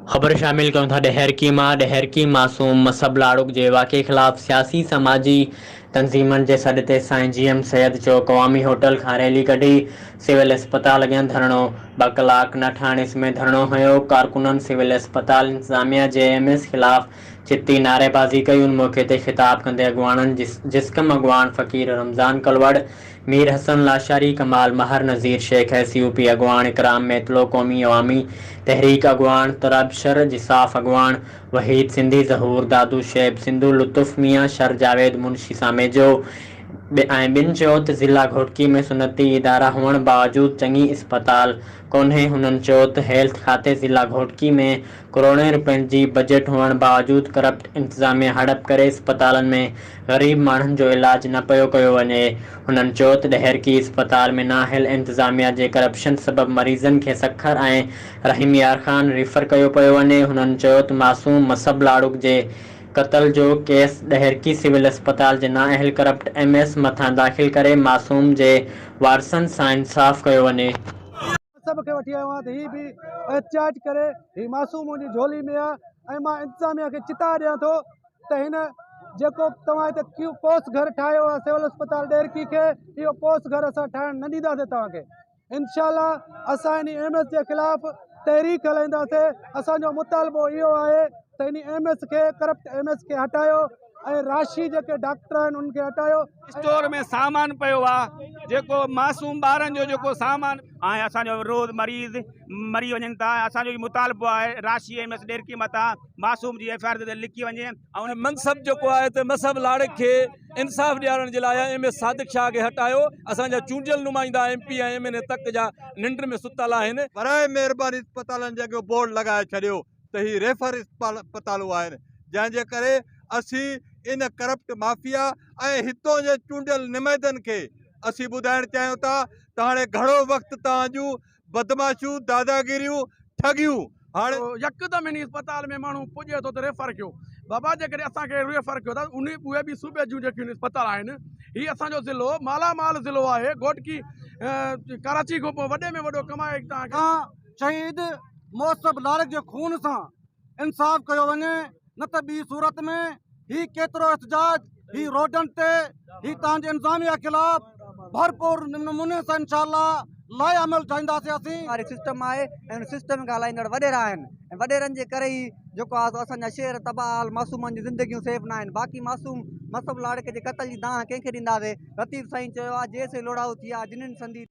खबर शामिल करूं था डहर की मासूम मसब लाड़ुक जे वाक़े ख़िलाफ़ सियासी समाजी तंज़ीमनि जे सॾ ते साईं GM सैयद चौक अवामी होटल खां रैली कढी सिविल अस्पताल अॻियां धरणो 2 कलाक न ठाणेस में धरणो हुयो। कारकुननि सिविल अस्पताल इंतज़ामिया जे MS ख़िलाफ़ चिती नारेबाज़ी कई। उन मौक़े ते ख़िताब कंदे अॻवाननि जिस्कम अॻवान फ़क़ीर रमज़ान कलवड़, मीर हसन लाशारी, कमाल महर, नज़ीर शेख SUP अॻवान, इकराम मेतलो, क़ौमी अवामी तहरीक अॻवान तराबशर, जिसाफ़ अॻवान वहीद सिंधी, ज़हूर दादू, शैब सिंधु, लुत्फ़ मियां, शर जावेद मुंशी सामेजो ऐं ॿिनि चयो त ज़िला घोटकी में सुनती इदारा हुअण बावजूदि चङी इस्पताल कोन्हे। हुननि चयो त हेल्थ खाते ज़िला घोटकी में करोड़नि रुपयनि जी बजट हुअण बावजूदि करप्ट इंतज़ामिया हड़प करे इस्पतालनि में ग़रीब माण्हुनि जो इलाज न पियो कयो वञे। हुननि चयो त डहरकी इस्पताल में नाहिल इंतज़ामिया जे करप्शन सबबि मरीज़नि खे सखर ऐं रहीम यार ख़ान रेफर कयो पियो वञे। हुननि चयो त मासूम मसब लाड़ुक जे क़त्ल जो केस डहरकी सिविल अस्पताल जे नाअहल करप्ट MS मथां दाख़िल करे मासूम जे वारसनि सां इंसाफ़ कयो वञे। सब के वठी आयो आहियां त ही भी एहतिजाज करे ही मासूम मुंहिंजी झोली में आहे ऐं मां इंतज़ामिया खे चिता ॾियां थो त हिन जेको तव्हां हिते पोस्ट घर ठाहियो आहे सिविल अस्पताल डहरकी खे, इहो पोस्ट घर असां ठाहिण न ॾींदासीं तव्हांखे। इंशाअल्लाह असां इन MS जे ख़िलाफ़ तहरीक हलाईंदासीं। असांजो मुतालबो इहो आहे त इन MS खे करप्ट MS खे हटायो ऐं राशि जेके डॉक्टर आहिनि उनखे हटायो। स्टोर में सामान पियो आहे जेको मासूम ॿारनि जो जेको सामान ऐं असांजो रोज़ मरीज़ मरी वञनि था। असांजो मुतालबो आहे राशि MS डहरकी मथां मासूम जी FIR ते लिखी वञे ऐं मनसब जेको आहे त मसब लाड़क खे इंसाफ़ ॾियारण जे लाइ MS सादिक शाह खे हटायो। असांजा चूंडियल नुमाइंदा MP ऐं MNA तक जा निंड में सुतल आहिनि। बराए महिरबानी अस्पतालनि जो बोर्ड लॻाए छॾियो त ही रेफर अस्पतालूं आहिनि, जंहिंजे करे असीं इन करप्ट माफ़िया ऐं हितों जे चूंडियल नुमाइंदनि खे असीं ॿुधाइण चाहियूं था त हाणे घणो वक़्तु तव्हां जूं बदमाशियूं, दादागिरियूं, ठगियूं हाणे यकदम इन अस्पताल में माण्हू पुॼे थो त रेफर कयो। बाबा जेकॾहिं असांखे रेफर कयो था उहे बि सूबे जूं जेकियूं अस्पताल आहिनि, हीउ असांजो ज़िलो मालामाल ज़िलो आहे। घोटकी कराची खां पोइ वॾे में वॾो कमाए तव्हांखे शहीद मसब लाड़क जे खून सां इंसाफ़ कयो वञे, न त ॿी सूरत में ही केतिरो एहतजाज ही रोडनि ते ही तव्हांजे इंतज़ामिया ख़िलाफ़ भरपूर नमूने सां इंशाअल्लाह लाइ अमल ठाहींदासीं। असीं सिस्टम आहे ऐं सिस्टम खे हलाईंदड़ वॾेरा आहिनि ऐं वॾेरनि जे करे ई जेको आहे असांजा शहर तबाह, मासूमनि जी ज़िंदगियूं सेफ न आहिनि। बाक़ी मासूम मसब लाड़क जे क़त्ल जी दांह कंहिंखे ॾींदासीं? लतीफ़ साईं चयो आहे जेसिं लोड़ाऊ थी आहे जिन्हनि संदी